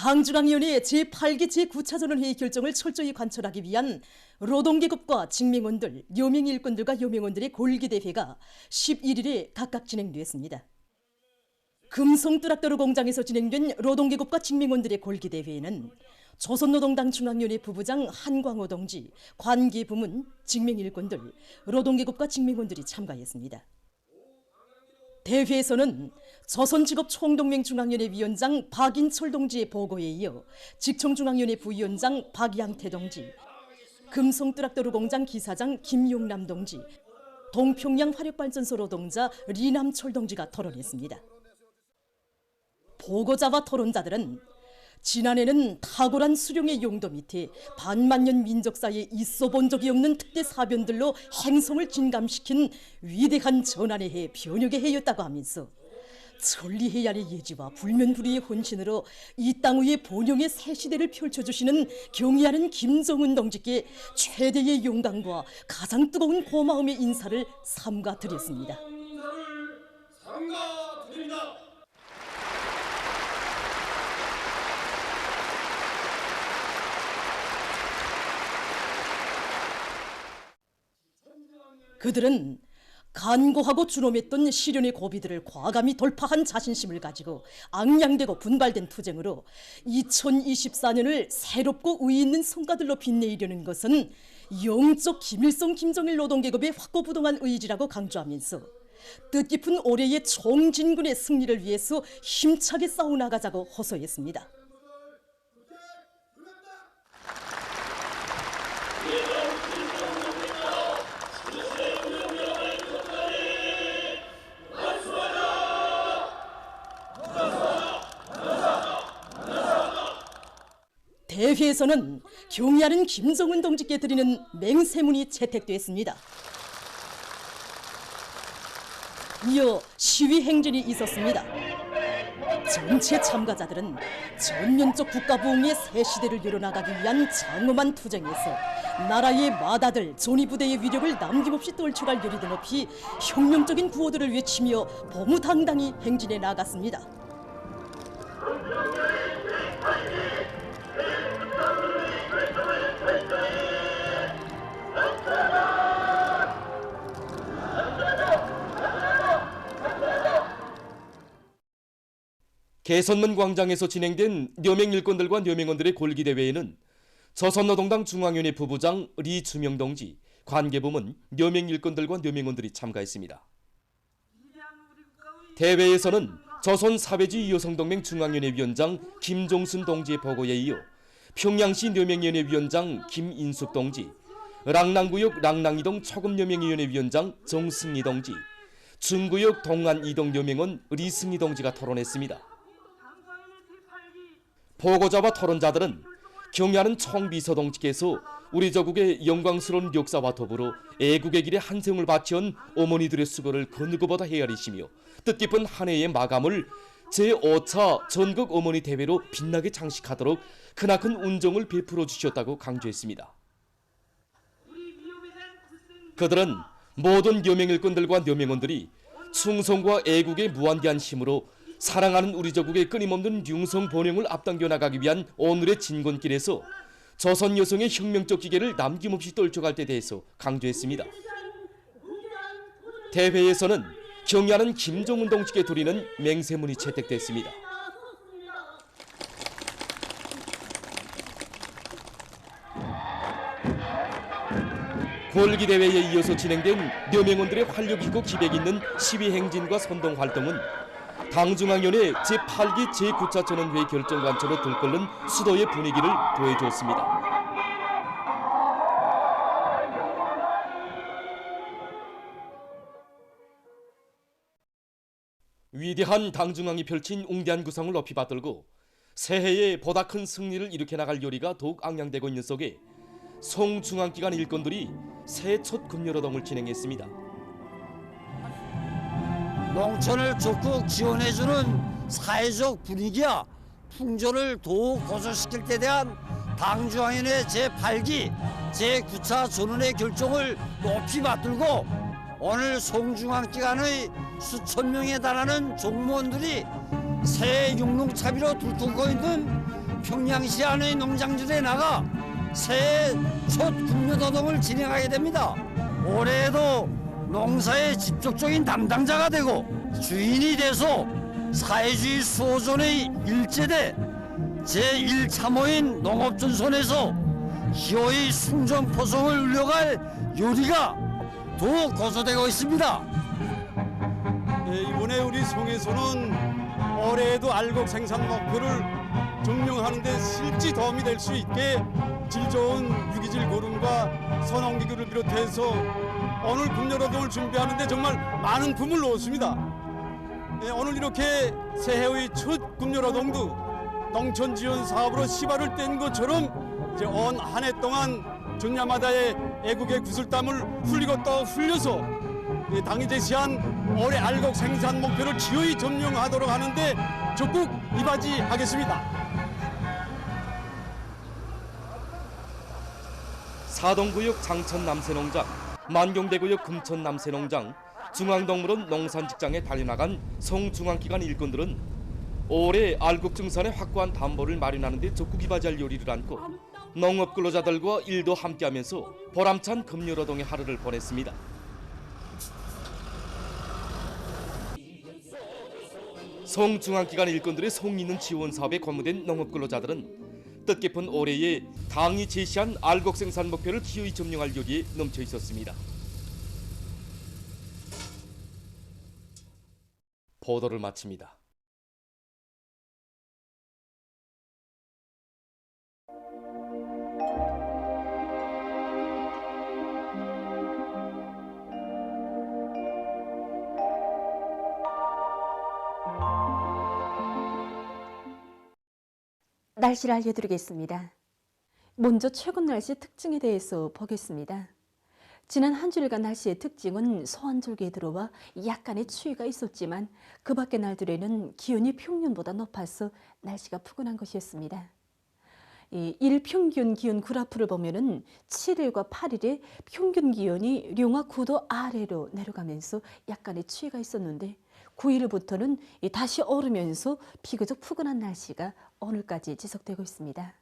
당중앙위원회 제8기 제9차전원회의 결정을 철저히 관철하기 위한 노동계급과 직맹원들, 여명일꾼들과 여명원들의 골기대회가 11일에 각각 진행됐습니다. 금성뚜락도로 공장에서 진행된 노동계급과 직맹원들의 골기대회에는 조선노동당 중앙위원회 부부장 한광호 동지, 관계부문, 직맹일꾼들, 노동계급과 직맹원들이 참가했습니다. 대회에서는 조선직업총동맹 중앙위원회 위원장 박인철 동지의 보고에 이어 직총중앙위원회 부위원장 박양태 동지, 금성뚜락도로 공장 기사장 김용남 동지, 동평양 화력발전소 노동자 리남철 동지가 토론했습니다. 보고자와 토론자들은 지난해는 탁월한 수령의 용도 밑에 반만년 민족사에 있어본 적이 없는 특대 사변들로 행성을 진감시킨 위대한 전환의 해, 변혁의 해였다고 하면서 천리해야의 예지와 불면불의의 혼신으로 이 땅 위에 본영의 새 시대를 펼쳐주시는 경의하는 김정은 동지께 최대의 영광과 가장 뜨거운 고마움의 인사를 삼가드렸습니다. 그들은 간고하고 준엄했던 시련의 고비들을 과감히 돌파한 자신심을 가지고 앙양되고 분발된 투쟁으로 2024년을 새롭고 의의 있는 성과들로 빛내려는 것은 영적 김일성 김정일 노동계급의 확고부동한 의지라고 강조하면서 뜻깊은 올해의 총진군의 승리를 위해서 힘차게 싸워나가자고 호소했습니다. 대회에서는 경의하는 김정은 동지께 드리는 맹세문이 채택됐습니다. 이어 시위 행진이 있었습니다. 전체 참가자들은 전면적 국가부흥의 새 시대를 열어나가기 위한 장엄한 투쟁에서 나라의 마다들, 존이부대의 위력을 남김없이 떨쳐갈 열의도 높이 혁명적인 구호들을 외치며 보무당당히 행진해 나갔습니다. 개선문 광장에서 진행된 여명일꾼들과 여명원들의 골기대회에는 조선노동당 중앙위원회 부부장 리주명 동지, 관계부문 여명일꾼들과 여명원들이 참가했습니다. 대회에서는 조선사회주의 여성동맹 중앙위원회 위원장 김종순 동지의 보고에 이어 평양시 여명위원회 위원장 김인숙 동지, 랑랑구역 랑랑이동 초급여명위원회 위원장 정승리 동지, 중구역 동안이동 여명원 리승리 동지가 토론했습니다. 보고자와 토론자들은 경의하는 총비서 동지께서 우리 조국의 영광스러운 역사와 더불어 애국의 길에 한생을 바치온 어머니들의 수고를 그 누구보다 헤아리시며 뜻깊은 한 해의 마감을 제5차 전국 어머니 대회로 빛나게 장식하도록 크나큰 운정을 베풀어 주셨다고 강조했습니다. 그들은 모든 여명일꾼들과 여명원들이 충성과 애국의 무한대한 힘으로 사랑하는 우리 조국의 끊임없는 융성 번영을 앞당겨 나가기 위한 오늘의 진군길에서 조선 여성의 혁명적 기계를 남김없이 떨쳐갈 데 대해서 강조했습니다. 대회에서는 경의하는 김정은 동지께 드리는 맹세문이 채택됐습니다. 골기대회에 이어서 진행된 여명원들의 활력있고 기백 있는 시위 행진과 선동 활동은 당중앙위원회 제8기 제9차 전원회의 결정 관철로 들끓는 수도의 분위기를 더해주었습니다. 위대한 당중앙이 펼친 웅대한 구상을 높이 받들고 새해에 보다 큰 승리를 일으켜 나갈 요리가 더욱 앙양되고 있는 속에 송중앙기관 일꾼들이 새해 첫 금요노동을 진행했습니다. 농촌을 적극 지원해주는 사회적 분위기와 풍조를 더욱 고조시킬 때 대한 당중앙위원회 제8기 제9차 전원의 결정을 높이 받들고 오늘 송중앙기관의 수천 명에 달하는 종무원들이 새해 육농차비로 들뜨고 있는 평양시 안의 농장들에 나가 새해 첫 금요노동을 진행하게 됩니다. 올해에도 농사의 직접적인 담당자가 되고 주인이 돼서 사회주의 수호존의 일제대 제1참호인 농업전선에서 기호의 승전포성을 울려갈 요리가 더욱 고조되고 있습니다. 이번에 우리 송에서는 올해에도 알곡 생산 목표를 증명하는 데 실제 도움이 될 수 있게 질 좋은 유기질 고름과 선홍기구를 비롯해서 오늘 금요노동을 준비하는 데 정말 많은 품을 놓았습니다. 오늘 이렇게 새해의 첫 금요노동도 농촌 지원 사업으로 시발을 뗀 것처럼 이제 온 한 해 동안 전야마다의 애국의 구슬땀을 흘리고 또 흘려서 당이 제시한 올해 알곡 생산 목표를 기어이 점령하도록 하는데 적극 이바지하겠습니다. 사동구역 장천 남새농장, 만경대구역 금천 남새농장, 중앙동물원 농산직장에 달려나간 송중앙기관 일꾼들은 올해 알곡 증산에 확고한 담보를 마련하는 데 적극 이바지할 요리를 안고 농업 근로자들과 일도 함께하면서 보람찬 금요노동의 하루를 보냈습니다. 송중앙기관 일꾼들의 송리는 지원 사업에 권무된 농업 근로자들은 뜻깊은 올해에 당이 제시한 알곡 생산 목표를 기어이 점령할 요리에 넘쳐 있었습니다. 보도를 마칩니다. 날씨를 알려드리겠습니다. 먼저 최근 날씨 특징에 대해서 보겠습니다. 지난 한 주일간 날씨의 특징은 소환절기에 들어와 약간의 추위가 있었지만 그 밖의 날들에는 기온이 평년보다 높아서 날씨가 푸근한 것이었습니다. 일평균 기온 그래프를 보면은 7일과 8일에 평균 기온이 룡화 9도 아래로 내려가면서 약간의 추위가 있었는데 9일부터는 다시 오르면서 비교적 푸근한 날씨가 오늘까지 지속되고 있습니다.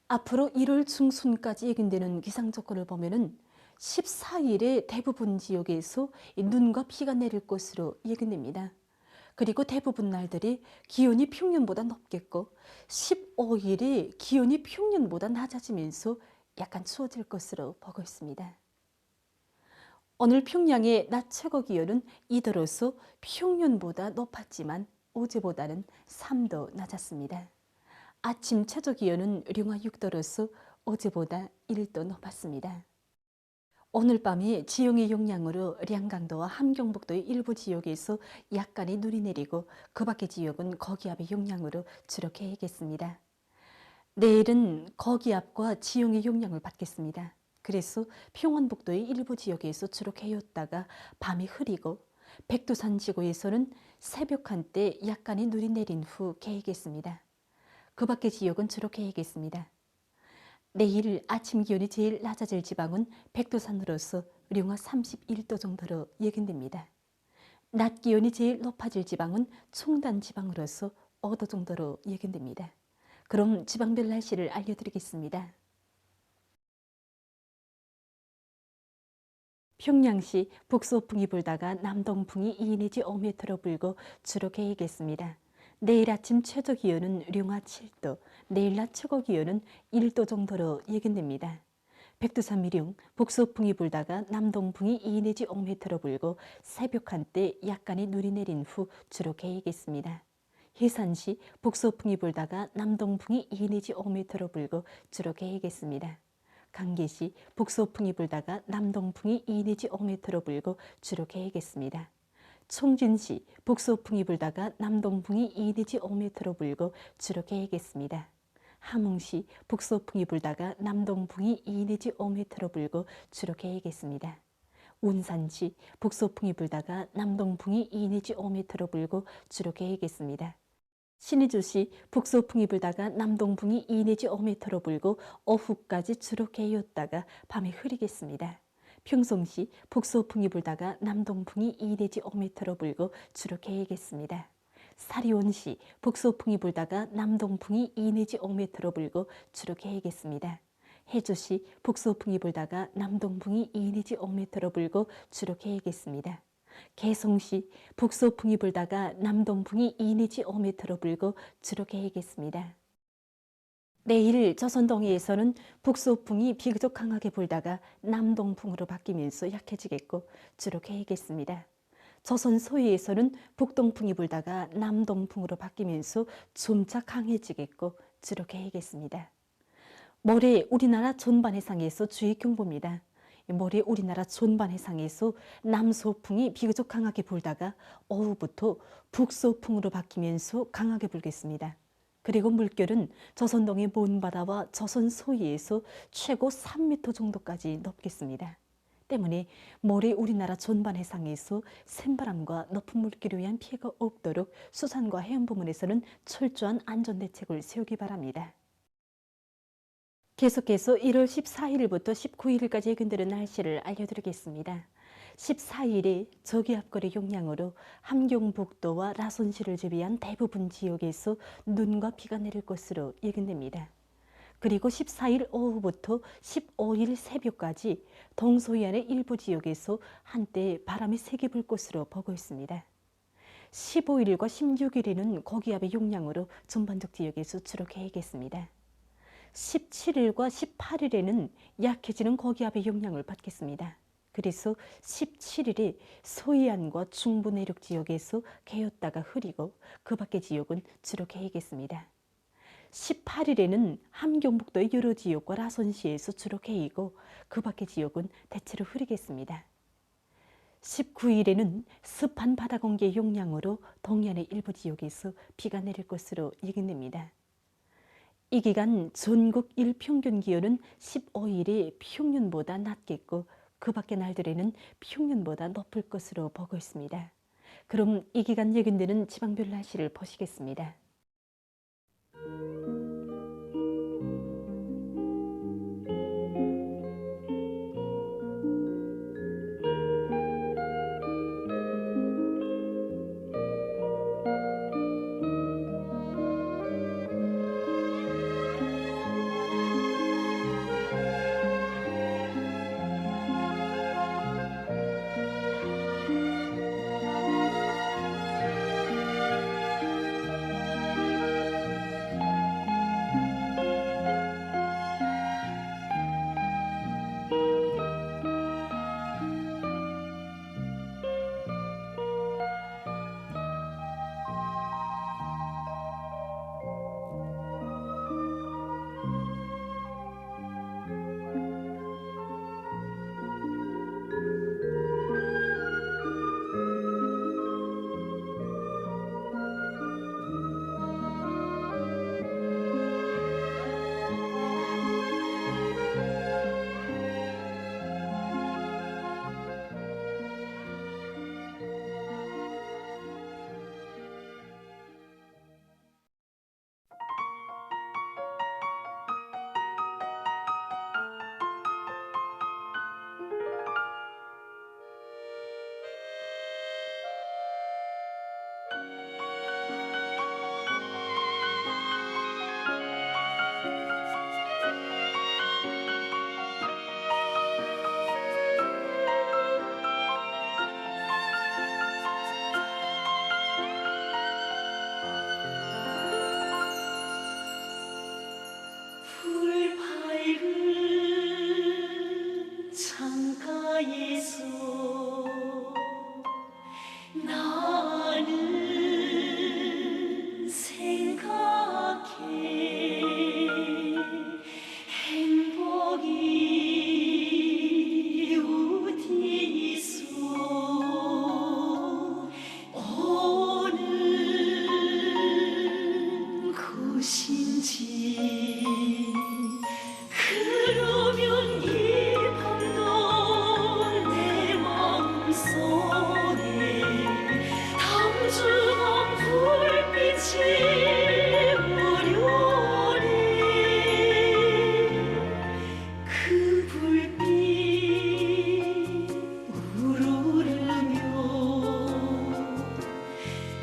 앞으로 1월 중순까지 예견되는 기상 조건을 보면은 14일에 대부분 지역에서 눈과 비가 내릴 것으로 예견됩니다. 그리고 대부분 날들이 기온이 평년보다 높겠고 15일이 기온이 평년보다 낮아지면서 약간 추워질 것으로 보고 있습니다. 오늘 평양의 낮 최고 기온은 이더러서 평년보다 높았지만 어제보다는 3도 낮았습니다. 아침 최저 기온은 룡화 6도로서 어제보다 1도 높았습니다. 오늘 밤에 지형의 영향으로 량강도와 함경북도의 일부 지역에서 약간의 눈이 내리고 그 밖의 지역은 거기압의 영향으로 주로 개겠습니다. 내일은 거기압과 지형의 영향을 받겠습니다. 그래서 평안북도의 일부 지역에서 주로 개였다가 밤이 흐리고 백두산 지구에서는 새벽 한때 약간의 눈이 내린 후 개겠습니다. 그 밖의 지역은 주로 개겠습니다. 내일 아침 기온이 제일 낮아질 지방은 백두산으로서 룡화 31도 정도로 예견됩니다. 낮 기온이 제일 높아질 지방은 총단 지방으로서 5도 정도로 예견됩니다. 그럼 지방별 날씨를 알려드리겠습니다. 평양시 북서풍이 불다가 남동풍이 2 내지 5m로 불고 주로 개겠습니다. 내일 아침 최저 기온은 룡화 7도, 내일 낮 최고 기온은 1도 정도로 예견됩니다. 백두산 미룡, 북서풍이 불다가 남동풍이 2 내지 5m로 불고 새벽 한때 약간의 눈이 내린 후 주로 개겠습니다. 해산시 북서풍이 불다가 남동풍이 2 내지 5m로 불고 주로 개겠습니다. 강계시 북서풍이 불다가 남동풍이 2 내지 5m로 불고 주로 개겠습니다. 총진시 북서풍이 불다가 남동풍이 2 내지 5m로 불고 주로 개겠습니다. 함흥시 북서풍이 불다가 남동풍이 2 내지 5m로 불고 주로 개겠습니다. 운산시 북서풍이 불다가 남동풍이 2 내지 5m로 불고 주로 개겠습니다. 신의주시 북서풍이 불다가 남동풍이 2 내지 5m로 불고 오후까지 주로 개였다가 밤에 흐리겠습니다. 평송시 북서풍이 불다가 남동풍이 2 내지 5m로 불고 주로 개겠습니다. 사리온시 북소풍이 불다가 남동풍이 2 내지 5m로 불고 주로 계획했습니다. 해주시 북소풍이 불다가 남동풍이 2 내지 5m로 불고 주로 계획했습니다. 개성시 북소풍이 불다가 남동풍이 2 내지 5m로 불고 주로 계획했습니다. 내일 조선동해에서는 북소풍이 비교적 강하게 불다가 남동풍으로 바뀌면서 약해지겠고 주로 계획했습니다. 조선 소해에서는 북동풍이 불다가 남동풍으로 바뀌면서 점차 강해지겠고 주로 계획했습니다. 모레 우리나라 전반해상에서 주의경보입니다. 모레 우리나라 전반해상에서 남소풍이 비교적 강하게 불다가 오후부터 북소풍으로 바뀌면서 강하게 불겠습니다. 그리고 물결은 조선동해 먼바다와 조선 소해에서 최고 3m 정도까지 높겠습니다. 때문에 모레 우리나라 전반해상에서 샘바람과 높은 물결에 의한 피해가 없도록 수산과 해운부문에서는 철저한 안전대책을 세우기 바랍니다. 계속해서 1월 14일부터 19일까지 예견되는 날씨를 알려드리겠습니다. 14일에 저기압거리 영향으로 함경북도와 라선시를 제외한 대부분 지역에서 눈과 비가 내릴 것으로 예견됩니다. 그리고 14일 오후부터 15일 새벽까지 동서해안의 일부 지역에서 한때 바람이 세게 불 것으로 보고 있습니다. 15일과 16일에는 고기압의 영향으로 전반적 지역에서 주로 계획했습니다. 17일과 18일에는 약해지는 고기압의 영향을 받겠습니다. 그래서 17일에 서해안과 중부 내륙 지역에서 개었다가 흐리고 그 밖의 지역은 주로 개이겠습니다. 18일에는 함경북도의 여러 지역과 라선시에서 주로 개이고 그 밖의 지역은 대체로 흐리겠습니다. 19일에는 습한 바다 공기의 영향으로 동해안의 일부 지역에서 비가 내릴 것으로 예견됩니다. 이 기간 전국 일평균 기온은 15일에 평년보다 낮겠고 그 밖의 날들에는 평년보다 높을 것으로 보고 있습니다. 그럼 이 기간 예견되는 지방별 날씨를 보시겠습니다.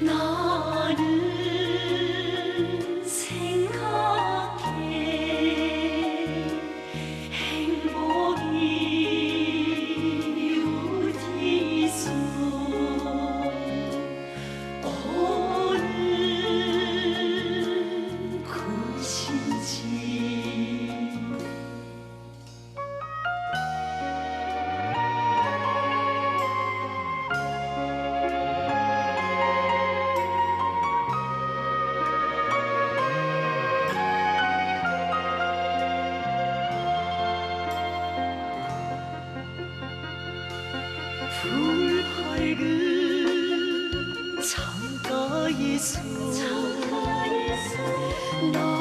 나는 불 밝은 창가에서 너